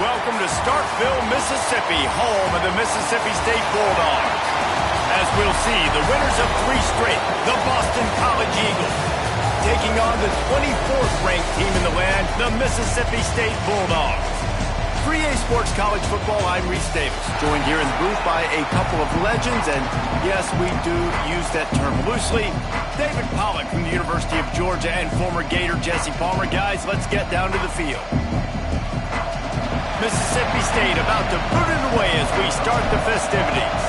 Welcome to Starkville, Mississippi, home of the Mississippi State Bulldogs. As we'll see, the winners of 3 straight, the Boston College Eagles, taking on the 24th ranked team in the land, the Mississippi State Bulldogs. 3A Sports College Football, I'm Reese Davis, joined here in the booth by a couple of legends, and yes, we do use that term loosely. David Pollack from the University of Georgia and former Gator Jesse Palmer. Guys, let's get down to the field. Mississippi State about to boot it away as we start the festivities.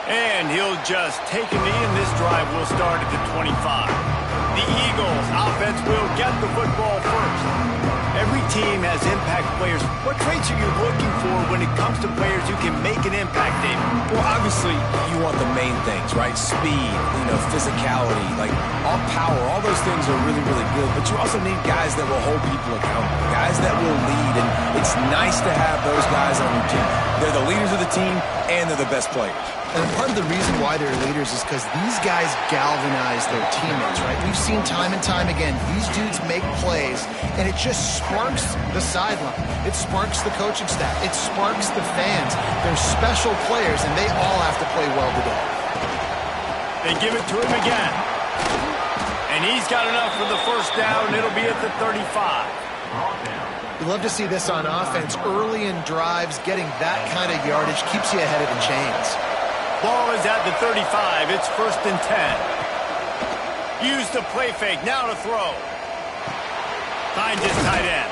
And he'll just take a knee, and this drive will start at the 25. The Eagles offense will get the football first. Every team has impact players. What traits are you looking for when it comes to players who can make an impact, David? Well, obviously, you want the main things, right? Speed, physicality, like all power. All those things are really, really good. But you also need guys that will hold people accountable, guys that will lead. And it's nice to have those guys on your team. They're the leaders of the team, and they're the best players. And part of the reason why they're leaders is because these guys galvanize their teammates, right? We've seen time and time again, these dudes make plays, and it just sparks the sideline. It sparks the coaching staff. It sparks the fans. They're special players, and they all have to play well today. They give it to him again. And he's got enough for the first down. It'll be at the 35. You love to see this on offense. Early in drives, getting that kind of yardage keeps you ahead of the chains. Ball is at the 35. It's 1st and 10. Use the play fake. Now to throw. Finds his tight end.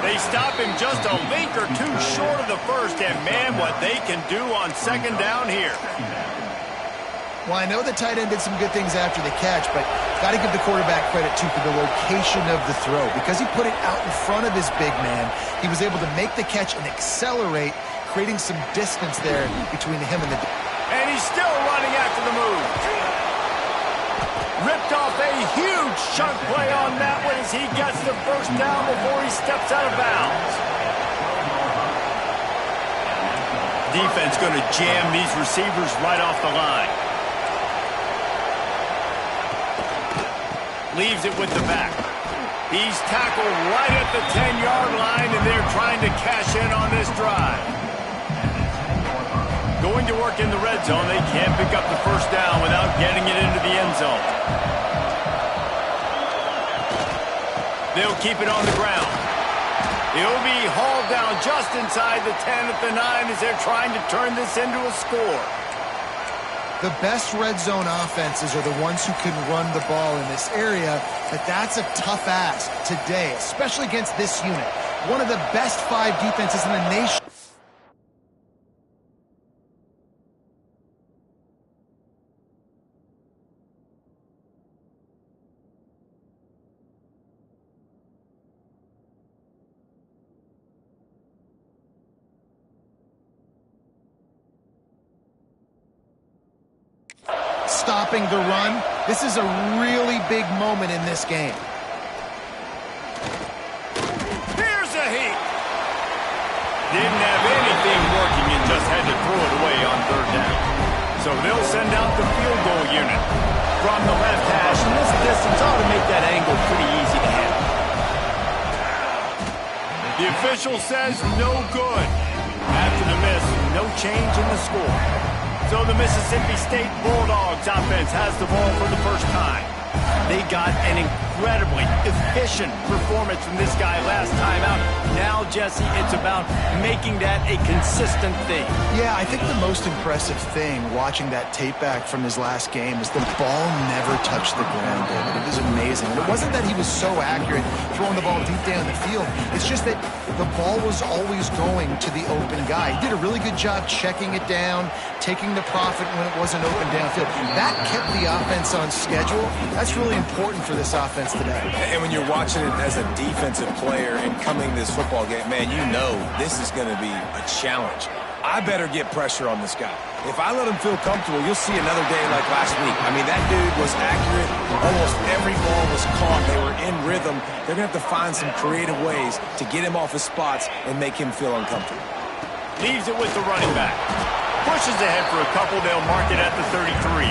They stop him just a link or two short of the first. And, man, what they can do on 2nd down here. Well, I know the tight end did some good things after the catch, but got to give the quarterback credit, too, for the location of the throw. Because he put it out in front of his big man, he was able to make the catch and accelerate, creating some distance there between him and the... And he's still running after the move. Ripped off a huge chunk play on that one as he gets the first down before he steps out of bounds. Defense going to jam these receivers right off the line. Leaves it with the back. He's tackled right at the 10-yard line, and they're trying to cash in on this drive. Going to work in the red zone. They can't pick up the first down without getting it into the end zone. They'll keep it on the ground. He'll be hauled down just inside the 10 at the 9 as they're trying to turn this into a score. The best red zone offenses are the ones who can run the ball in this area, but that's a tough ask today, especially against this unit. One of the best 5 defenses in the nation. Stopping the run. This is a really big moment in this game. Here's a heat. Didn't have anything working and just had to throw it away on 3rd down. So they'll send out the field goal unit from the left hash. And this distance ought to make that angle pretty easy to handle. The official says no good. After the miss, no change in the score. So the Mississippi State Bulldogs offense has the ball for the first time. They got an incredibly efficient performance from this guy last time out. Now, Jesse, it's about making that a consistent thing. Yeah, I think the most impressive thing watching that tape back from his last game is the ball never touched the ground, David. It was amazing. And it wasn't that he was so accurate throwing the ball deep down the field. It's just that the ball was always going to the open guy. He did a really good job checking it down, taking the profit when it wasn't open downfield. That kept the offense on schedule. That's really important for this offense today. And when you're watching it as a defensive player and coming to this football game, man, you know this is going to be a challenge. I better get pressure on this guy. If I let him feel comfortable, you'll see another day like last week. I mean, that dude was accurate. Almost every ball was caught. They were in rhythm. They're going to have to find some creative ways to get him off his spots and make him feel uncomfortable. Leaves it with the running back. Pushes ahead for a couple. They'll mark it at the 33.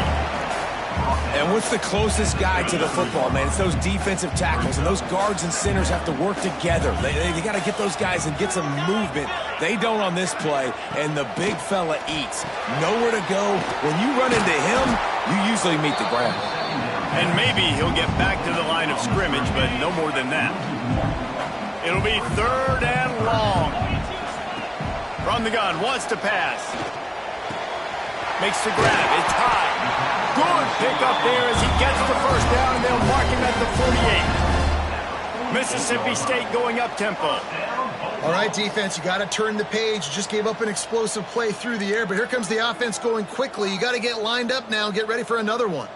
And And what's the closest guy to the football, man? It's those defensive tackles, and those guards and centers have to work together. They got to get those guys and get some movement. They don't on this play, and the big fella eats. Nowhere to go. When you run into him, you usually meet the ground. And maybe he'll get back to the line of scrimmage, but no more than that. It'll be 3rd and long. From the gun, wants to pass. Makes the grab. It's high. Good pick up there as he gets the first down, and they'll mark him at the 48. Mississippi State going up tempo. All right, defense, you got to turn the page. You just gave up an explosive play through the air, but here comes the offense going quickly. You got to get lined up now and get ready for another one.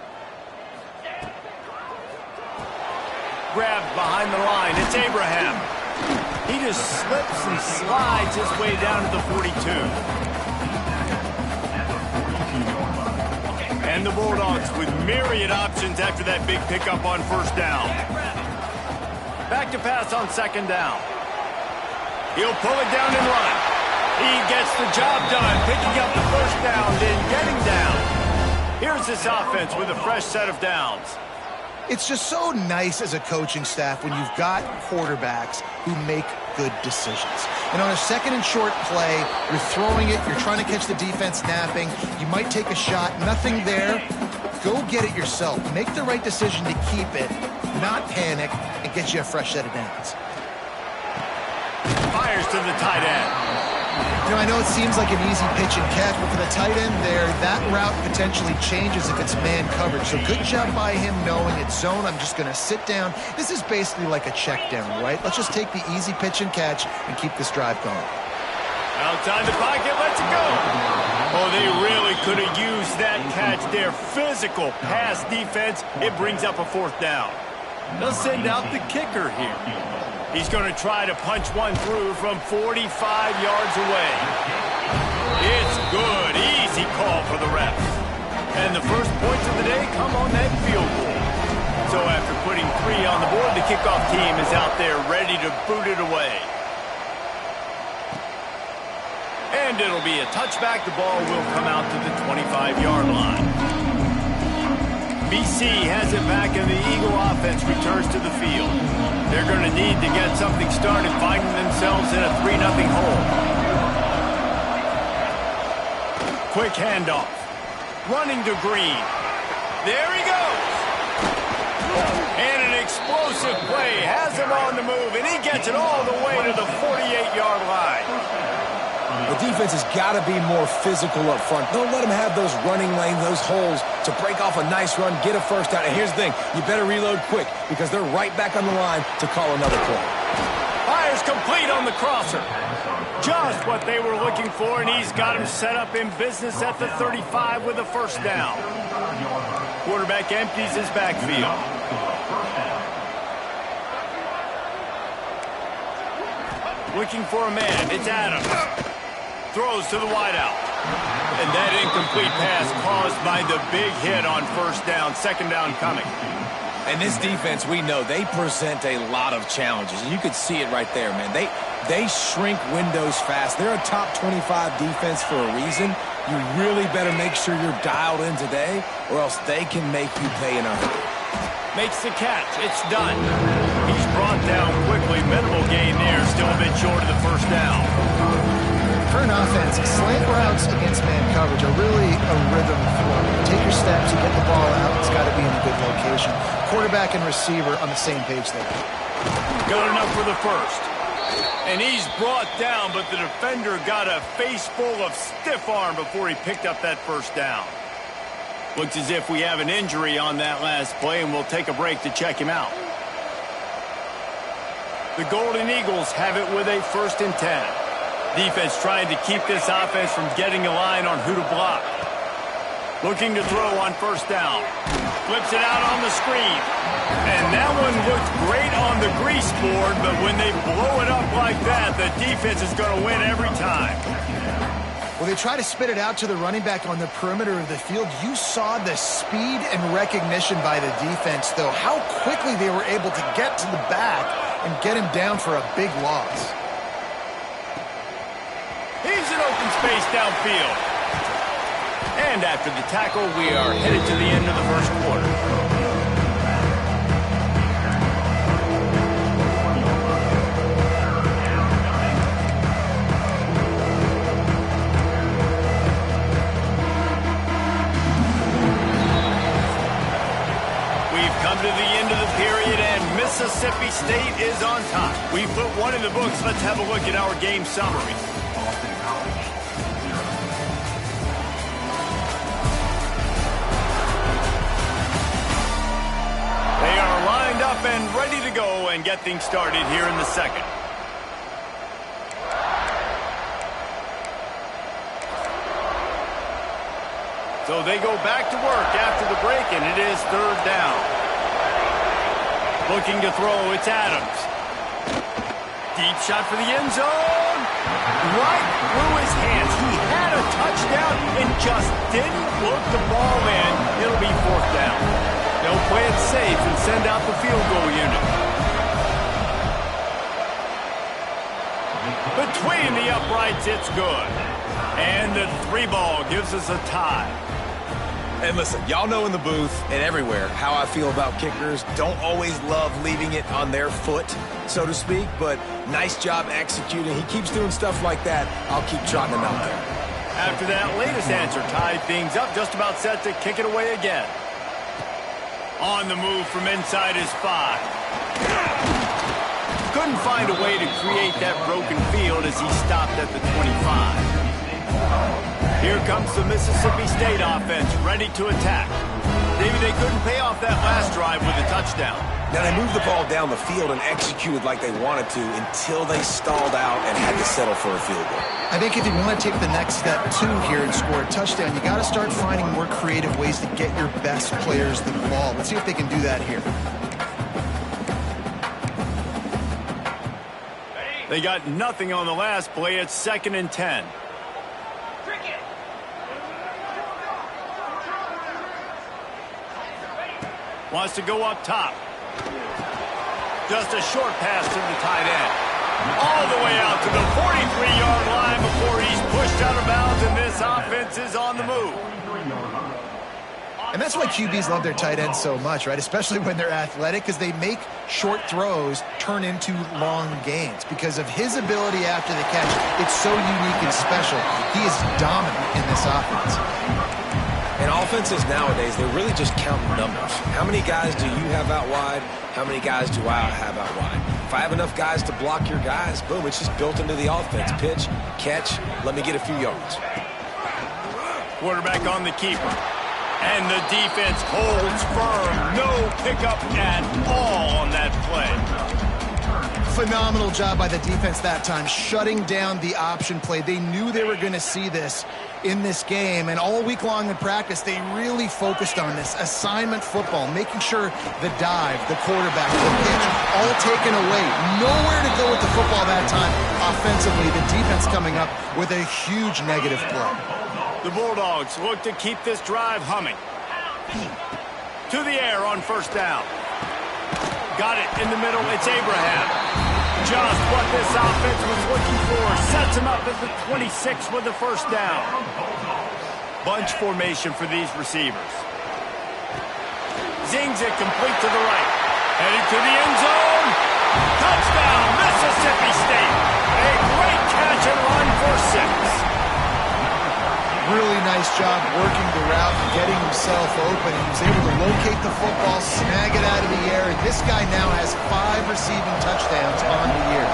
Grabbed behind the line. It's Abraham. He just slips and slides his way down to the 42. And the Bulldogs with myriad options after that big pickup on 1st down. Back to pass on 2nd down. He'll pull it down and run. He gets the job done, picking up the 1st down, then getting down. Here's this offense with a fresh set of downs. It's just so nice as a coaching staff when you've got quarterbacks who make good decisions. And on a 2nd and short play, you're throwing it, you're trying to catch the defense napping, you might take a shot, nothing there. Go get it yourself. Make the right decision to keep it, not panic, and get you a fresh set of downs. Fires to the tight end. You know, I know it seems like an easy pitch and catch, but for the tight end there, that route potentially changes if it's man coverage. So good job by him knowing it's zone. I'm just going to sit down. This is basically like a check down, right? Let's just take the easy pitch and catch and keep this drive going. Outside the pocket, lets it go. Oh, they really could have used that catch there. Physical pass defense. It brings up a 4th down. They'll send out the kicker here. He's going to try to punch one through from 45 yards away. It's good. Easy call for the refs. And the first points of the day come on that field goal. So after putting 3 on the board, the kickoff team is out there ready to boot it away. And it'll be a touchback. The ball will come out to the 25-yard line. BC has it back, and the Eagle offense returns to the field. They're going to need to get something started, finding themselves in a 3-0 hole. Quick handoff. Running to Green. There he goes. And an explosive play has him on the move, and he gets it all the way to the 48-yard line. The defense has got to be more physical up front. Don't let them have those running lanes, those holes to break off a nice run, get a 1st down. And here's the thing, you better reload quick because they're right back on the line to call another play. Fires complete on the crosser. Just what they were looking for, and he's got him set up in business at the 35 with a 1st down. Quarterback empties his backfield. Looking for a man. It's Adams. Throws to the wideout. And that incomplete pass caused by the big hit on 1st down. 2nd down coming. And this defense, we know, they present a lot of challenges. You could see it right there, man. They shrink windows fast. They're a top 25 defense for a reason. You really better make sure you're dialed in today, or else they can make you pay in a hurry. Makes the catch. It's done. He's brought down quickly. Minimal gain there. Still a bit short of the 1st down. Current offense, slant routes against man coverage are really a rhythm flow. Take your steps, you get the ball out. It's got to be in a good location. Quarterback and receiver on the same page there. Good enough for the 1st. And he's brought down, but the defender got a face full of stiff arm before he picked up that 1st down. Looks as if we have an injury on that last play, and we'll take a break to check him out. The Golden Eagles have it with a 1st and 10. Defense trying to keep this offense from getting a line on who to block. Looking to throw on 1st down. Flips it out on the screen. And that one looked great on the grease board, but when they blow it up like that, the defense is going to win every time. Well, they try to spit it out to the running back on the perimeter of the field. You saw the speed and recognition by the defense, though, how quickly they were able to get to the back and get him down for a big loss. Here's an open space downfield. And after the tackle, we are headed to the end of the first quarter. To the end of the period, and Mississippi State is on top. We put one in the books. Let's have a look at our game summary. They are lined up and ready to go and get things started here in the second. So they go back to work after the break, and it is third down. Looking to throw, it's Adams. Deep shot for the end zone. Right through his hands. He had a touchdown and just didn't look the ball in. It'll be fourth down. They'll play it safe and send out the field goal unit. Between the uprights, it's good. And the 3-ball gives us a tie. And listen, y'all know in the booth and everywhere how I feel about kickers. Don't always love leaving it on their foot, so to speak, but nice job executing. He keeps doing stuff like that. I'll keep trotting him out there. After that latest answer tied things up, just about set to kick it away again. On the move from inside his 5. Couldn't find a way to create that broken field as he stopped at the 25. Here comes the Mississippi State offense, ready to attack. Maybe they couldn't pay off that last drive with a touchdown. Now, they moved the ball down the field and executed like they wanted to until they stalled out and had to settle for a field goal. I think if you want to take the next step, too, here and score a touchdown, you got to start finding more creative ways to get your best players the ball. Let's see if they can do that here. They got nothing on the last play. It's 2nd and 10. Wants to go up top. Just a short pass to the tight end. All the way out to the 43-yard line before he's pushed out of bounds, and this offense is on the move. And that's why QBs love their tight ends so much, right? Especially when they're athletic, because they make short throws turn into long gains. Because of his ability after the catch, it's so unique and special. He is dominant in this offense. And offenses nowadays, they're really just counting numbers. How many guys do you have out wide? How many guys do I have out wide? If I have enough guys to block your guys, boom, it's just built into the offense. Pitch, catch, let me get a few yards. Quarterback on the keeper. And the defense holds firm. No pickup at all on that play. Phenomenal job by the defense that time, shutting down the option play. They knew they were going to see this in this game, and all week long in practice, they really focused on this assignment football, making sure the dive, the quarterback, the pitch, all taken away. Nowhere to go with the football that time offensively. The defense coming up with a huge negative play. The Bulldogs look to keep this drive humming. To the air on first down. Got it in the middle. It's Abraham. Just what this offense was looking for. Sets him up at the 26 with the first down. Bunch formation for these receivers. Zings it complete to the right. Headed to the end zone. Touchdown, Mississippi State. A great catch and run for 6. Really nice job working the route and getting himself open. He was able to locate the football, snag it out of the air, and this guy now has 5 receiving touchdowns on the year.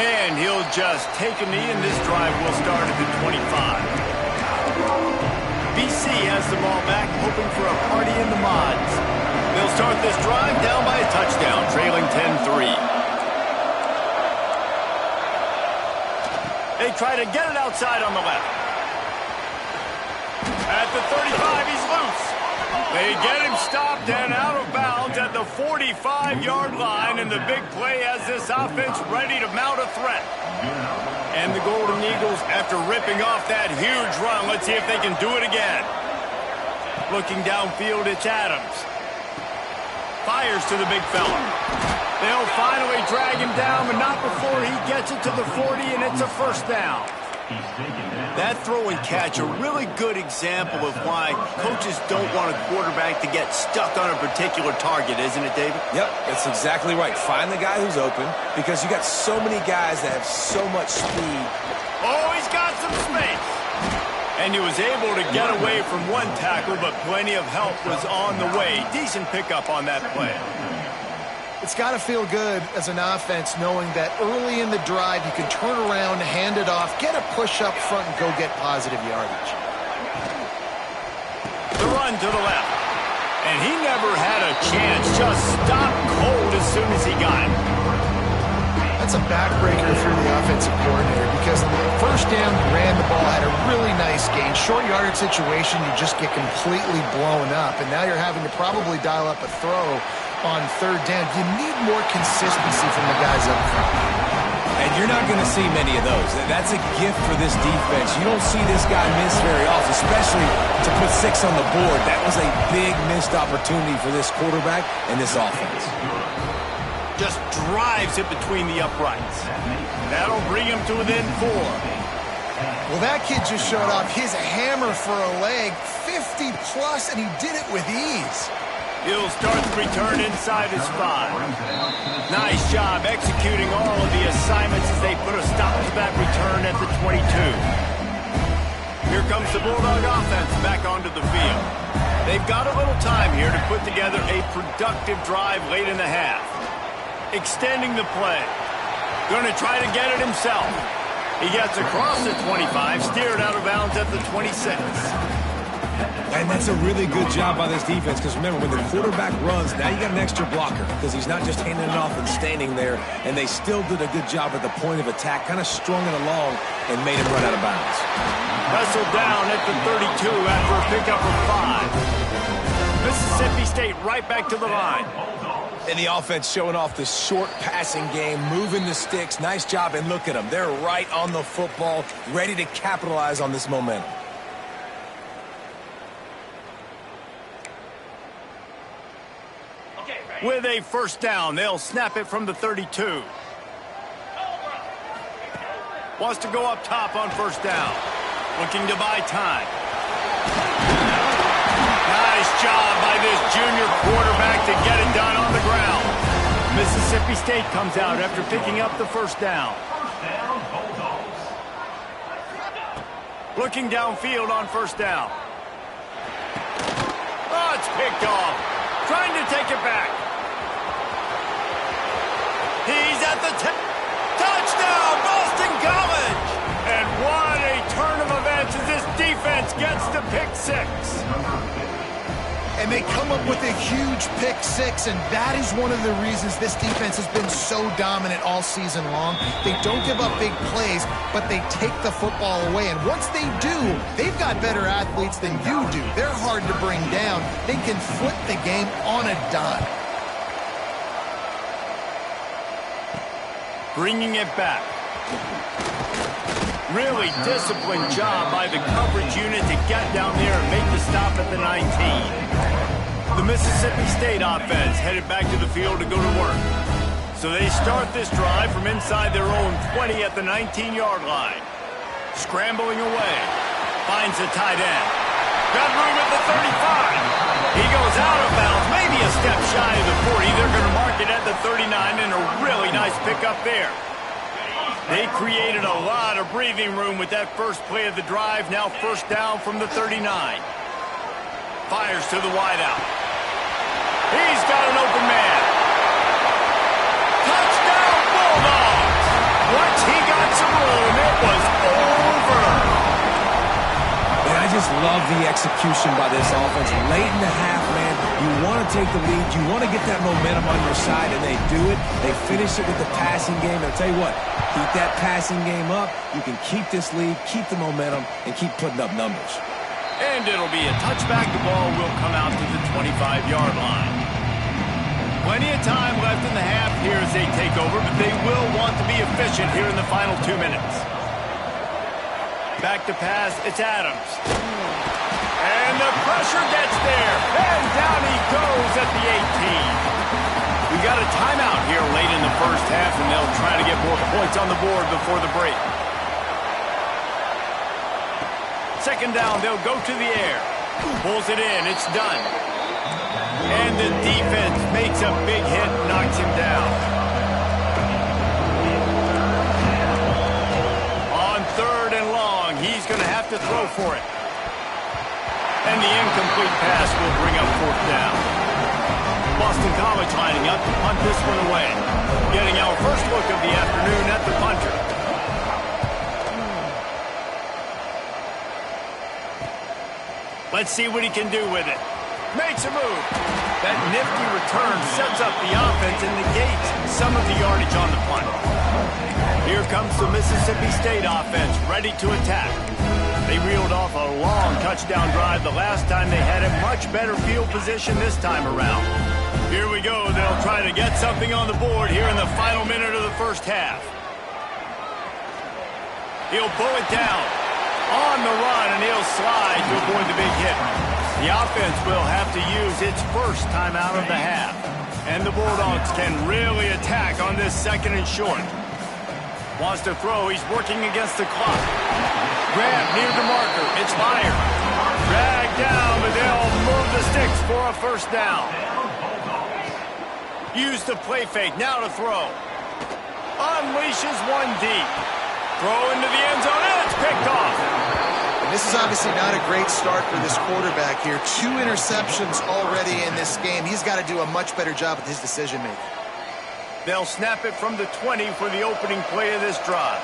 And he'll just take a knee, and this drive will start at the 25. BC has the ball back, hoping for a party in the mods. They'll start this drive down by a touchdown, trailing 10-3. They try to get it outside on the left. At the 35, he's loose. They get him stopped and out of bounds at the 45-yard line, and the big play has this offense ready to mount a threat. And the Golden Eagles, after ripping off that huge run, let's see if they can do it again. Looking downfield, it's Adams. Fires to the big fella. They'll finally drag him down, but not before he gets it to the 40, and it's a first down. That throw and catch, a really good example of why coaches don't want a quarterback to get stuck on a particular target, isn't it, David? Yep, that's exactly right. Find the guy who's open, because you got so many guys that have so much speed. Oh, he's got some space. And he was able to get away from one tackle, but plenty of help was on the way. Decent pickup on that play. It's got to feel good as an offense knowing that early in the drive you can turn around, hand it off, get a push up front, and go get positive yardage. The run to the left. And he never had a chance. Just stopped cold as soon as he got it. That's a backbreaker through the offensive coordinator because on the first down, you ran the ball, had a really nice gain. Short yardage situation, you just get completely blown up. And now you're having to probably dial up a throw on third down. You need more consistency from the guys up front. And you're not going to see many of those. That's a gift for this defense. You don't see this guy miss very often, especially to put 6 on the board. That was a big missed opportunity for this quarterback and this offense. Just drives it between the uprights. That'll bring him to within 4. Well, that kid just showed off his hammer for a leg, 50 plus, and he did it with ease. He'll start the return inside his 5. Nice job executing all of the assignments as they put a stop to that return at the 22. Here comes the Bulldog offense back onto the field. They've got a little time here to put together a productive drive late in the half. Extending the play. Going to try to get it himself. He gets across the 25, steered out of bounds at the 26. And that's a really good job by this defense because remember, when the quarterback runs, now you got an extra blocker because he's not just handing it off and standing there, and they still did a good job at the point of attack, kind of strung it along and made him run out of bounds. Wrestled down at the 32 after a pickup of 5. Mississippi State right back to the line. And the offense showing off the short passing game, moving the sticks. Nice job, and look at them. They're right on the football, ready to capitalize on this momentum. With a first down, they'll snap it from the 32. Wants to go up top on first down. Looking to buy time. Nice job by this junior quarterback to get it done on the ground. Mississippi State comes out after picking up the first down. Looking downfield on first down. Oh, it's picked off. Trying to take it back. He's at the touchdown, Boston College! And what a turn of events as this defense gets to pick 6. And they come up with a huge pick 6, and that is one of the reasons this defense has been so dominant all season long. They don't give up big plays, but they take the football away. And once they do, they've got better athletes than you do. They're hard to bring down. They can flip the game on a dime. Bringing it back. Really disciplined job by the coverage unit to get down there and make the stop at the 19. The Mississippi State offense headed back to the field to go to work. So they start this drive from inside their own 20 at the 19-yard line. Scrambling away. Finds a tight end. Got room at the 35. He goes out of bounds, maybe a step shy of the 40. They're going to mark it at the 39, and a really nice pickup there. They created a lot of breathing room with that first play of the drive. Now first down from the 39. Fires to the wideout. He's got an open man. Touchdown Bulldogs! Once he got some room, it was over. And I just love the execution by this offense. Late in the half, man, you want to take the lead. You want to get that momentum on your side, and they do it. They finish it with the passing game. And I'll tell you what, keep that passing game up. You can keep this lead, keep the momentum, and keep putting up numbers. And it'll be a touchback. The ball will come out to the 25-yard line. Plenty of time left in the half here as they take over, but they will want to be efficient here in the final 2 minutes. Back to pass, it's Adams. And the pressure gets there. And down he goes at the 18. We got a timeout here late in the first half, and they'll try to get more points on the board before the break. Second down, they'll go to the air. Pulls it in, it's done. And the defense makes a big hit, knocks him down. On third and long, he's going to have to throw for it. And the incomplete pass will bring up fourth down. Boston College lining up to punt this one away. Getting our first look of the afternoon at the punter. Let's see what he can do with it. Makes a move. That nifty return sets up the offense and negates some of the yardage on the punt. Here comes the Mississippi State offense, ready to attack. They reeled off a long touchdown drive the last time. They had a much better field position this time around. Here we go. They'll try to get something on the board here in the final minute of the first half. He'll pull it down on the run, and he'll slide to avoid the big hit. The offense will have to use its first timeout of the half. And the Bulldogs can really attack on this second and short. Wants to throw. He's working against the clock. Grab near the marker. It's fired. Dragged down, but they'll move the sticks for a first down. Use the play fake. Now to throw. Unleashes one deep. Throw into the end zone, and it's picked off. And this is obviously not a great start for this quarterback here. 2 interceptions already in this game. He's got to do a much better job with his decision-making. They'll snap it from the 20 for the opening play of this drive.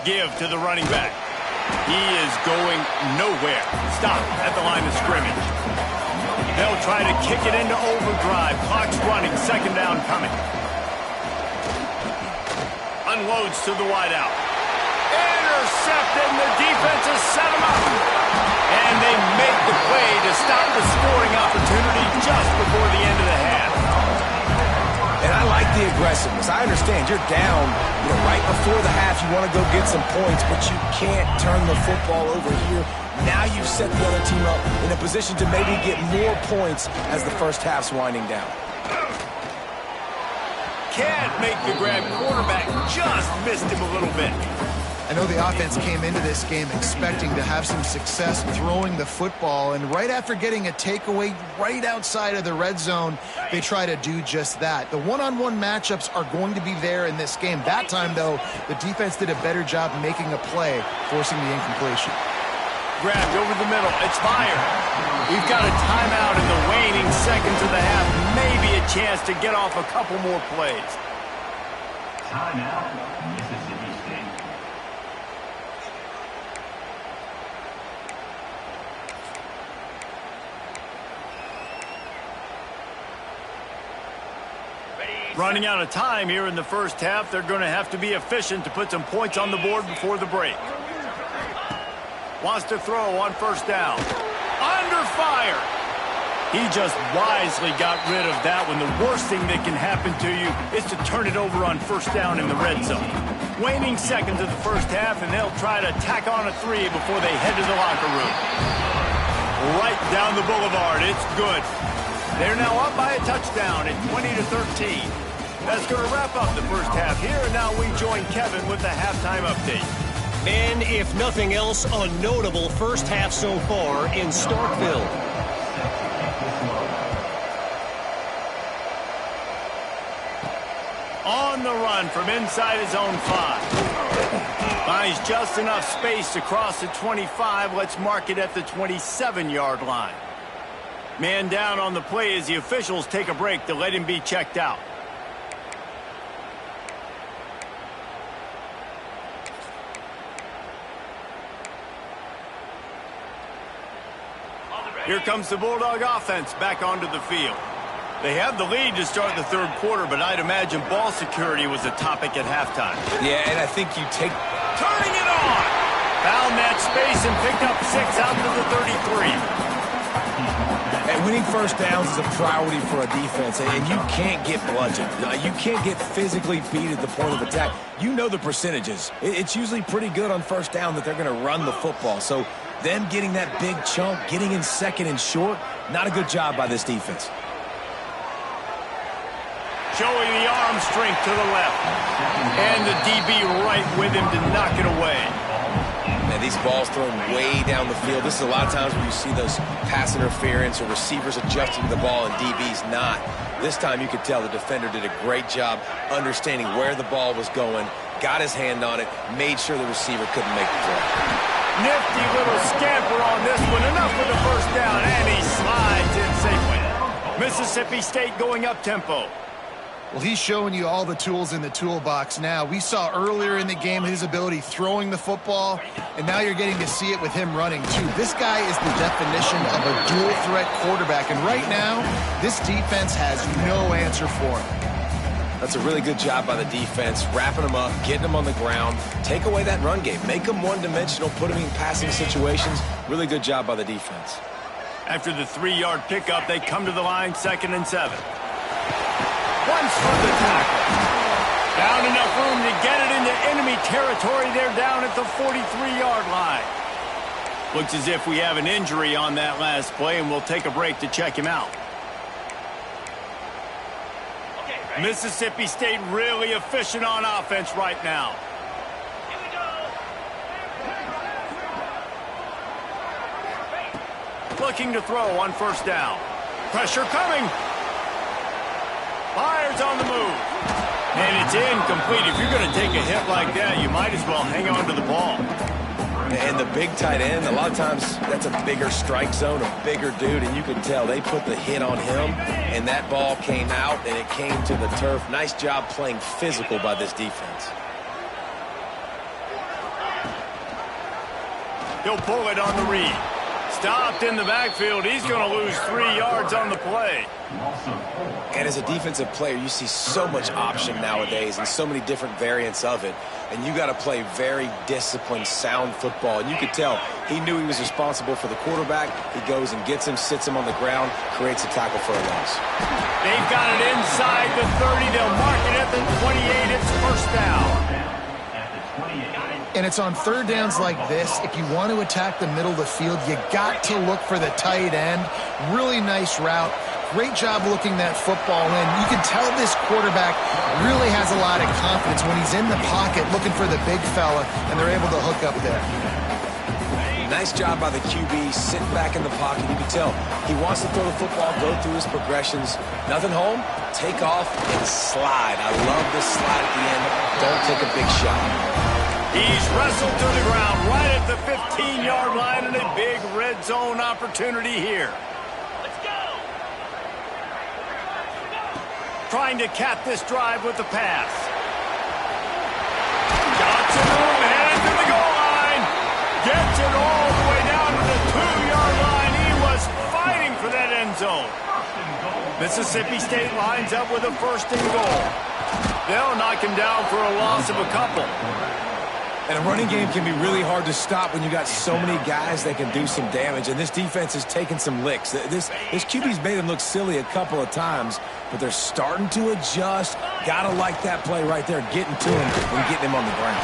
Give to the running back. He is going nowhere. Stop at the line of scrimmage. They'll try to kick it into overdrive. Clock's running. Second down coming. Unloads to the wideout. Intercepted, and the defense has set him up. And they make the play to stop the scoring opportunity just before the end of the half. And I like the aggressiveness. I understand you're down, right before the half. You want to go get some points, but you can't turn the football over here. Now you've set the other team up in a position to maybe get more points as the first half's winding down. Can't make the grab. Quarterback just missed him a little bit. I know the offense came into this game expecting to have some success throwing the football, and right after getting a takeaway right outside of the red zone, they try to do just that. The one-on-one matchups are going to be there in this game. That time, though, the defense did a better job making a play, forcing the incompletion. Grabbed over the middle. It's fired. We've got a timeout in the waning seconds of the half. Maybe a chance to get off a couple more plays. Timeout, Mississippi State. Running out of time here in the first half. They're going to have to be efficient to put some points on the board before the break. Wants to throw on first down. Under fire. He just wisely got rid of that one. The worst thing that can happen to you is to turn it over on first down in the red zone. Waning seconds of the first half, and they'll try to tack on a 3 before they head to the locker room. Right down the boulevard. It's good. They're now up by a touchdown at 20-13. That's going to wrap up the first half here, and now we join Kevin with the halftime update. And if nothing else, a notable first half so far in Starkville. On the run from inside his own 5. Finds just enough space to cross the 25. Let's mark it at the 27-yard line. Man down on the play as the officials take a break to let him be checked out. Here comes the Bulldog offense back onto the field. They have the lead to start the third quarter, but I'd imagine ball security was a topic at halftime. Yeah, and I think you take... Turning it on! Found that space and picked up 6 out to the 33. And winning first downs is a priority for a defense, and you can't get bludgeoned. You can't get physically beat at the point of attack. You know the percentages. It's usually pretty good on first down that they're going to run the football. So them getting that big chunk, getting in second and short, not a good job by this defense. Showing the arm strength to the left. And the DB right with him to knock it away. Man, these balls thrown way down the field. This is a lot of times where you see those pass interference or receivers adjusting the ball and DBs not. This time you could tell the defender did a great job understanding where the ball was going, got his hand on it, made sure the receiver couldn't make the play. Nifty little scamper on this one. Enough for the first down, and he slides in safely. Mississippi State going up-tempo. Well, he's showing you all the tools in the toolbox now. We saw earlier in the game his ability throwing the football, and now you're getting to see it with him running, too. This guy is the definition of a dual-threat quarterback, and right now, this defense has no answer for him. That's a really good job by the defense, wrapping him up, getting him on the ground, take away that run game, make him one-dimensional, put him in passing situations. Really good job by the defense. After the 3-yard pickup, they come to the line, 2nd and 7. Once for the tackle. Found enough room to get it into enemy territory. They're down at the 43-yard line. Looks as if we have an injury on that last play, and we'll take a break to check him out. Mississippi State really efficient on offense right now. Looking to throw on first down. Pressure coming. Fires on the move. And it's incomplete. If you're going to take a hit like that, you might as well hang on to the ball. And the big tight end, a lot of times that's a bigger strike zone, a bigger dude, and you can tell they put the hit on him, and that ball came out, and it came to the turf. Nice job playing physical by this defense. He'll pull it on the read. Stopped in the backfield. He's going to lose 3 yards on the play. And as a defensive player, you see so much option nowadays and so many different variants of it. And you got to play very disciplined, sound football. And you could tell he knew he was responsible for the quarterback. He goes and gets him, sits him on the ground, creates a tackle for a loss. They've got it inside the 30. They'll mark it at the 28. It's first down. And it's on third downs like this. If you want to attack the middle of the field, you got to look for the tight end. Really nice route. Great job looking that football in. You can tell this quarterback really has a lot of confidence when he's in the pocket looking for the big fella, and they're able to hook up there. Nice job by the QB, sitting back in the pocket. You can tell he wants to throw the football, go through his progressions. Nothing home, take off, and slide. I love this slide at the end. Don't take a big shot. He's wrestled to the ground right at the 15-yard line, and a big red zone opportunity here. Let's go! Trying to cap this drive with the pass. Johnson headed to the goal line. Gets it all the way down to the 2-yard line. He was fighting for that end zone. Mississippi State lines up with a 1st and goal. They'll knock him down for a loss of a couple. And a running game can be really hard to stop when you got so many guys that can do some damage. And this defense has taken some licks. This QB's made them look silly a couple of times, but they're starting to adjust. Gotta like that play right there, getting to him and getting him on the ground.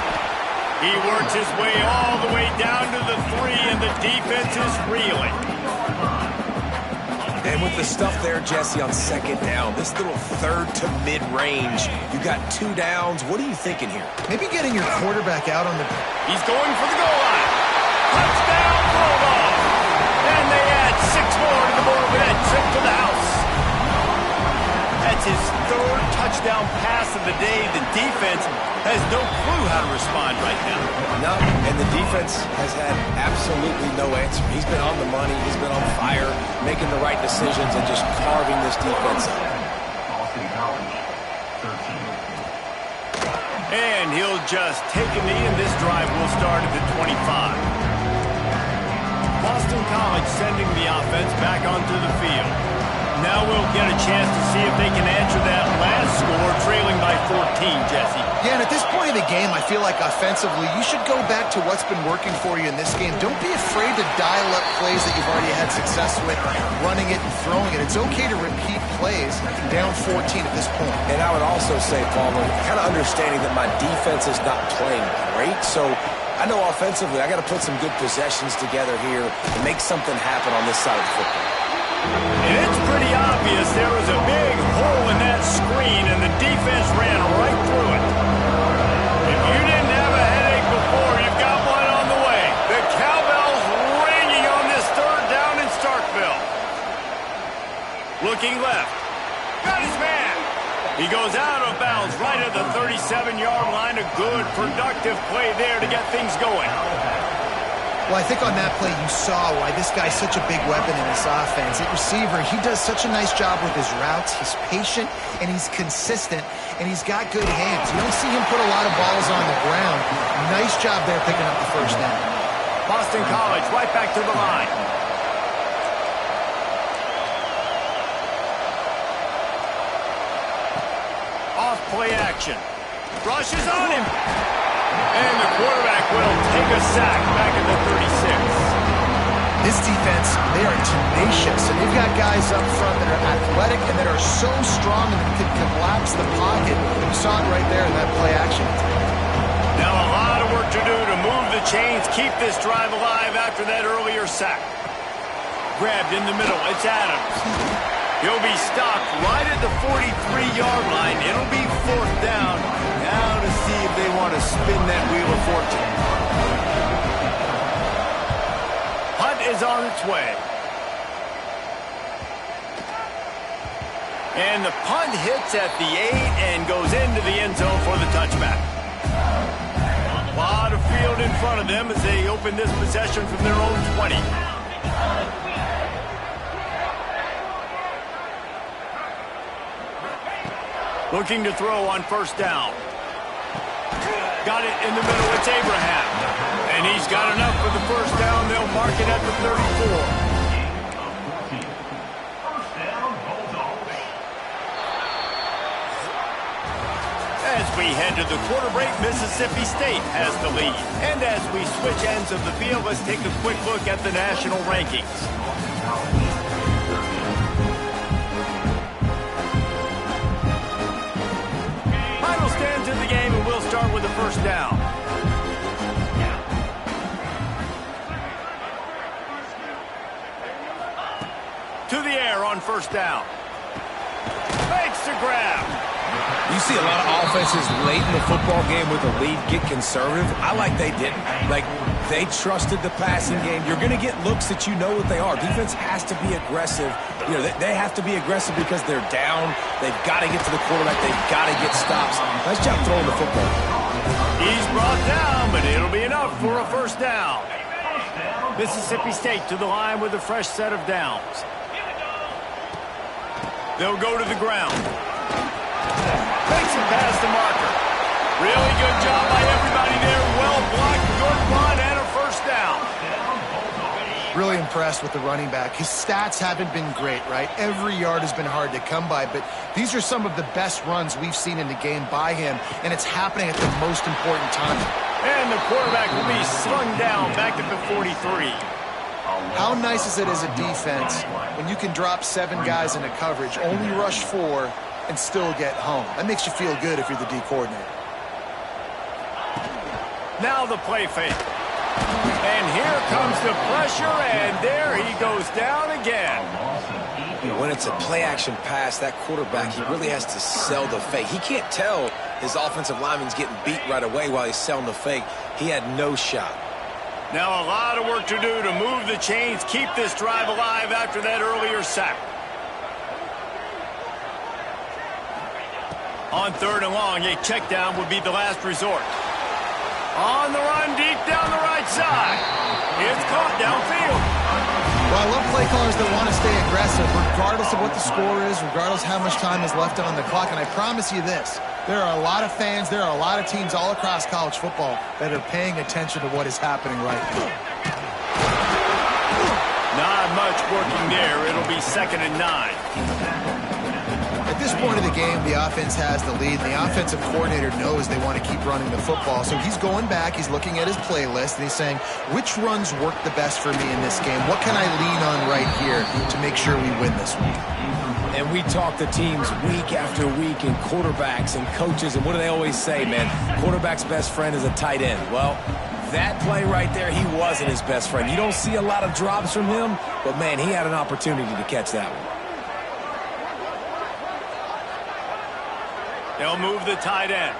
He works his way all the way down to the 3, and the defense is reeling. And with the stuff there, Jesse, on 2nd down, this little 3rd to mid-range, you got 2 downs. What are you thinking here? Maybe getting your quarterback out on the... He's going for the goal line. Touchdown, Bulldogs. And they add 6 more to the board with that trip to the house. That's his 3rd touchdown pass of the day. The defense has no clue how to respond right now. No, and the defense has had absolutely no answer. He's been on the money. He's been on fire, making the right decisions and just carving this defense up. And he'll just take a knee, and this drive will start at the 25. Boston College sending the offense back onto the field. Now we'll get a chance to see if they can answer that last score, trailing by 14, Jesse. Yeah, and at this point in the game, I feel like offensively, you should go back to what's been working for you in this game. Don't be afraid to dial up plays that you've already had success with, running it and throwing it. It's okay to repeat plays down 14 at this point. And I would also say, Palmer, kind of understanding that my defense is not playing great, so I know offensively I got to put some good possessions together here and make something happen on this side of the football. And it's pretty obvious there was a big hole in that screen, and the defense ran right through it. If you didn't have a headache before, you've got one on the way. The cowbell's ringing on this third down in Starkville. Looking left. Got his man. He goes out of bounds right at the 37-yard line. A good, productive play there to get things going. Well, I think on that play you saw why this guy's such a big weapon in this offense. At receiver, he does such a nice job with his routes. He's patient, and he's consistent, and he's got good hands. You don't see him put a lot of balls on the ground. Nice job there picking up the first down. Boston College right back to the line. Off play action. Rushes on him. And the quarterback will take a sack back at the 36. This defense, they are tenacious, and they've got guys up front that are athletic and that are so strong and that can collapse the pocket. You saw it right there in that play action. Now a lot of work to do to move the chains, keep this drive alive after that earlier sack. Grabbed in the middle, it's Adams. He'll be stopped right at the 43-yard line. It'll be fourth down. Now to see if they want to spin that wheel of fortune. Punt is on its way. And the punt hits at the 8 and goes into the end zone for the touchback. A lot of field in front of them as they open this possession from their own 20. Looking to throw on first down. Got it in the middle. It's Abraham. And he's got enough for the first down. They'll mark it at the 34. As we head to the quarter break, Mississippi State has the lead. And as we switch ends of the field, let's take a quick look at the national rankings. Final stands in the game, and we'll start with the first down. To the air on first down. Makes the grab. You see a lot of offenses late in the football game with a lead get conservative. I like they didn't. Like, they trusted the passing game. You're going to get looks that you know what they are. Defense has to be aggressive. You know, they have to be aggressive because they're down. They've got to get to the quarterback. They've got to get stops. Nice job throwing the football. He's brought down, but it'll be enough for a first down. Mississippi State to the line with a fresh set of downs. They'll go to the ground. Makes it past the marker. Really good job by everybody there. Well blocked, good run, and a first down. Really impressed with the running back. His stats haven't been great, right? Every yard has been hard to come by, but these are some of the best runs we've seen in the game by him, and it's happening at the most important time. And the quarterback will be slung down back at the 43. How nice is it as a defense when you can drop 7 guys into coverage, only rush 4, and still get home? That makes you feel good if you're the D coordinator. Now the play fake. And here comes the pressure, and there he goes down again. When it's a play-action pass, that quarterback, he really has to sell the fake. He can't tell his offensive lineman's getting beat right away while he's selling the fake. He had no shot. Now a lot of work to do to move the chains, keep this drive alive after that earlier sack. On third and long, a check down would be the last resort. On the run, deep down the right side. It's caught downfield. Well, I love play callers that want to stay aggressive, regardless of what the score is, regardless how much time is left on the clock. And I promise you this, there are a lot of fans, there are a lot of teams all across college football that are paying attention to what is happening right now. Not much working there. It'll be 2nd and 9. At At this point of the game, the offense has the lead, and the offensive coordinator knows they want to keep running the football. So he's going back, he's looking at his playlist, and he's saying, which runs work the best for me in this game? What can I lean on right here to make sure we win this one? And we talk to teams week after week, and quarterbacks and coaches, and what do they always say, man? Quarterback's best friend is a tight end. Well, that play right there, he wasn't his best friend. You don't see a lot of drops from him, but, man, he had an opportunity to catch that one. They'll move the tight end.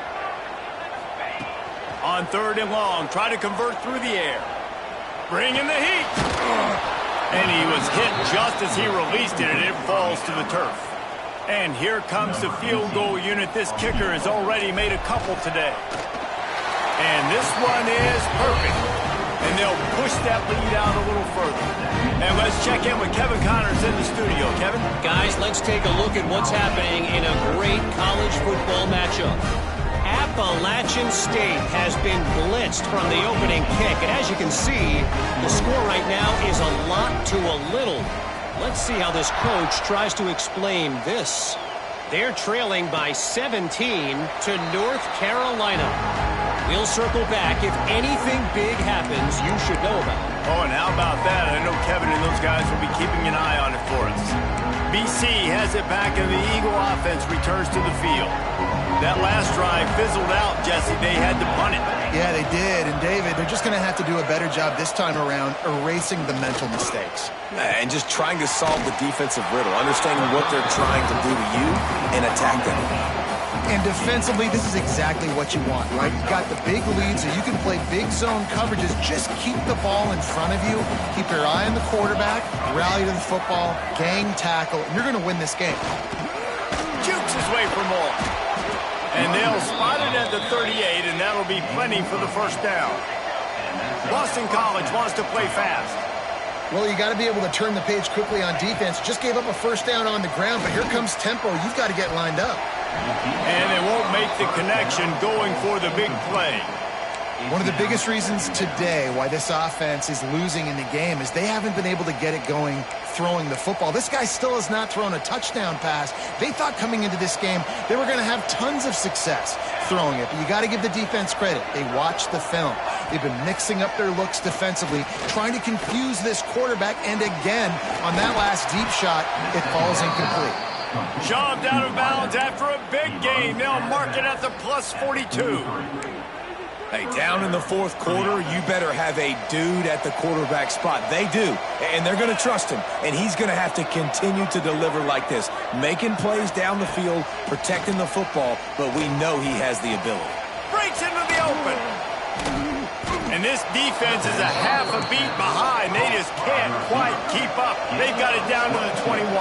On 3rd and long, try to convert through the air. Bring in the heat. And he was hit just as he released it, and it falls to the turf. And here comes the field goal unit. This kicker has already made a couple today. And this one is perfect. And they'll push that lead out a little further. And let's check in with Kevin Connors in the studio. Kevin? Guys, let's take a look at what's happening in a great college football matchup. Appalachian State has been blitzed from the opening kick. And as you can see, the score right now is a lot to a little. Let's see how this coach tries to explain this. They're trailing by 17 to North Carolina. We'll circle back. If anything big happens, you should know about it. Oh, and how about that? I know Kevin and those guys will be keeping an eye on it for us. BC has it back, and the Eagle offense returns to the field. That last drive fizzled out, Jesse. They had to punt it. Yeah, they did. And, David, they're just going to have to do a better job this time around erasing the mental mistakes. And just trying to solve the defensive riddle, understanding what they're trying to do to you and attack them. And defensively, this is exactly what you want, right? You've got the big lead, so you can play big zone coverages. Just keep the ball in front of you. Keep your eye on the quarterback, rally to the football, gang tackle, and you're going to win this game. Jukes his way for more. And they'll spot it at the 38, and that'll be plenty for the first down. Boston College wants to play fast. Well, you got to be able to turn the page quickly on defense. Just gave up a first down on the ground, but here comes tempo. You've got to get lined up. And they won't make the connection going for the big play. One of the biggest reasons today why this offense is losing in the game is they haven't been able to get it going throwing the football. This guy still has not thrown a touchdown pass. They thought coming into this game they were going to have tons of success throwing it, but you got to give the defense credit. They watched the film. They've been mixing up their looks defensively, trying to confuse this quarterback, and again, on that last deep shot, it falls incomplete. Shoved out of bounds after a big gain. They'll mark it at the plus 42. Hey, down in the 4th quarter, you better have a dude at the quarterback spot. They do, and they're going to trust him, and he's going to have to continue to deliver like this, making plays down the field, protecting the football, but we know he has the ability. Breaks into the open. And this defense is a half a beat behind. They just can't quite keep up. They've got it down to the 21.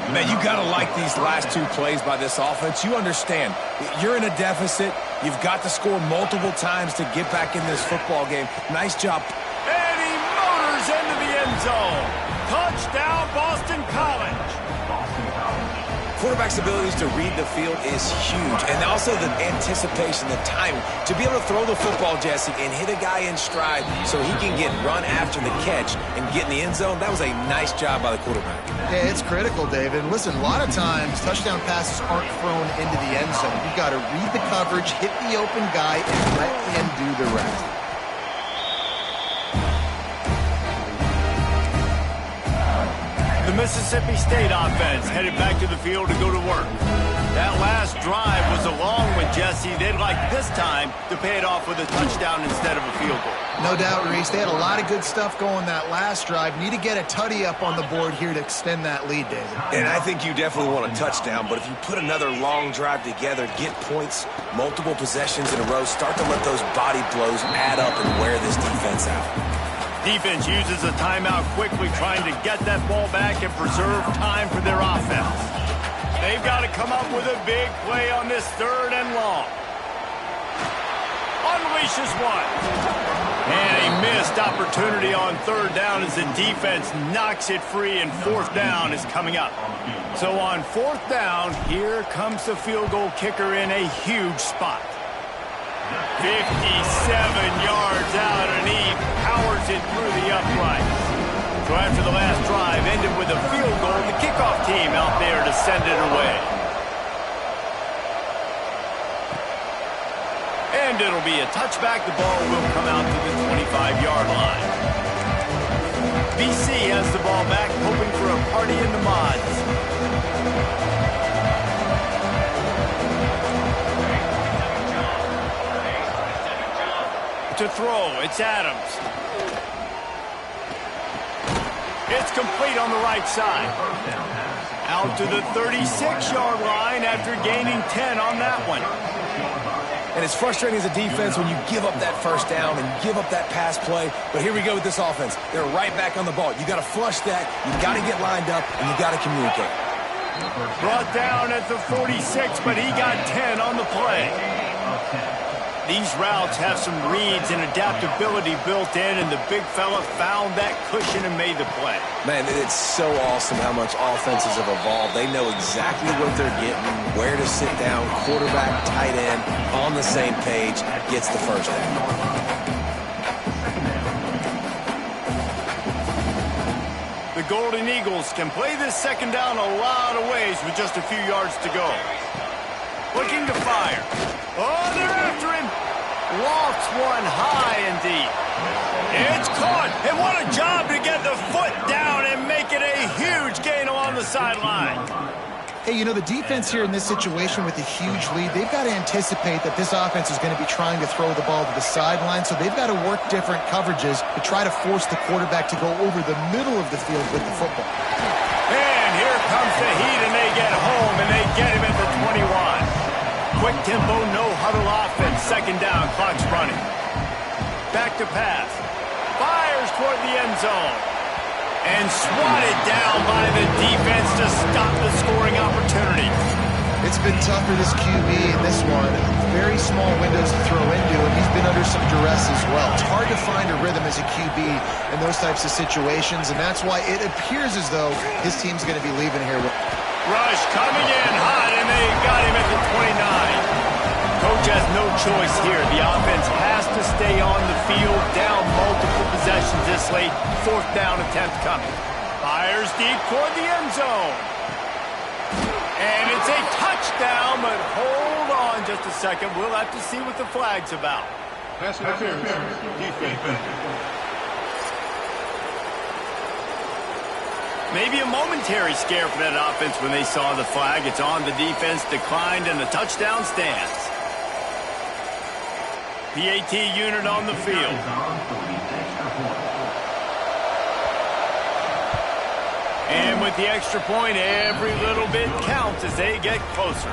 Man, you got to like these last 2 plays by this offense. You understand, you're in a deficit. You've got to score multiple times to get back in this football game. Nice job. And he motors into the end zone. Touchdown, Boston College. Quarterback's abilities to read the field is huge. And also the anticipation, the timing. To be able to throw the football, Jesse, and hit a guy in stride so he can get run after the catch and get in the end zone, that was a nice job by the quarterback. Yeah, it's critical, David. Listen, a lot of times touchdown passes aren't thrown into the end zone. You've got to read the coverage, hit the open guy, and let him do the rest. The Mississippi State offense headed back to the field to go to work. That last drive was a long one, Jesse. They'd like this time to pay it off with a touchdown instead of a field goal. No doubt, Reese. They had a lot of good stuff going that last drive. Need to get a tutty up on the board here to extend that lead, David. And I think you definitely want a touchdown, but if you put another long drive together, get points, multiple possessions in a row, start to let those body blows add up and wear this defense out. Defense uses a timeout quickly, trying to get that ball back and preserve time for their offense. They've got to come up with a big play on this 3rd and long. Unleashes one. And a missed opportunity on 3rd down as the defense knocks it free, and 4th down is coming up. So on 4th down, here comes the field goal kicker in a huge spot. 57 yards out, and he powers it through the uprights. So after the last drive ended with a field goal, the kickoff team out there to send it away. And it'll be a touchback. The ball will come out to the 25-yard line. BC has the ball back, hoping for a party in the mods. To throw, it's Adams. It's complete on the right side. Out to the 36-yard line after gaining 10 on that one. And it's frustrating as a defense when you give up that first down and give up that pass play. But here we go with this offense. They're right back on the ball. You got to flush that. You got to get lined up, and you got to communicate. Brought down at the 46, but he got 10 on the play. These routes have some reads and adaptability built in, and the big fella found that cushion and made the play. Man, it's so awesome how much offenses have evolved. They know exactly what they're getting, where to sit down, quarterback, tight end, on the same page, gets the first down. The Golden Eagles can play this second down a lot of ways with just a few yards to go. Looking to fire. Oh, they're after him. Lofts one high and deep. It's caught. And what a job to get the foot down and make it a huge gain along the sideline. Hey, you know, the defense here in this situation with a huge lead, they've got to anticipate that this offense is going to be trying to throw the ball to the sideline, so they've got to work different coverages to try to force the quarterback to go over the middle of the field with the football. And here comes the heat, and they get home, and they get him at the 21. Quick tempo, no huddle offense. Second down, clock's running. Back to pass. Fires toward the end zone. And swatted down by the defense to stop the scoring opportunity. It's been tough for this QB in this one. Very small windows to throw into, and he's been under some duress as well. It's hard to find a rhythm as a QB in those types of situations, and that's why it appears as though his team's going to be leaving here. Rush coming in hot, and they got him at the 29. Coach has no choice here. The offense has to stay on the field, down multiple possessions this late. Fourth down attempt coming. Fires deep toward the end zone. And it's a touchdown, but hold on just a second. We'll have to see what the flag's about. Pass interference. Defense. Maybe a momentary scare for that offense when they saw the flag. It's on, the defense declined, and the touchdown stands. PAT unit on the field. And with the extra point, every little bit counts as they get closer.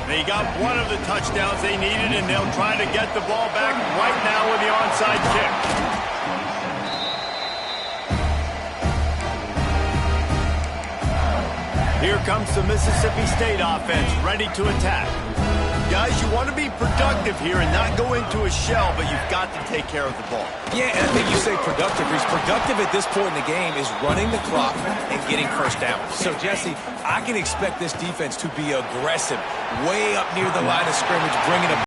They got one of the touchdowns they needed, and they'll try to get the ball back right now with the onside kick. Here comes the Mississippi State offense, ready to attack. Guys, you want to be productive here and not go into a shell, but you've got to take care of the ball. Yeah, and I think you say productive. He's productive at this point in the game is running the clock and getting first down. So, Jesse, I can expect this defense to be aggressive, way up near the line of scrimmage, bringing up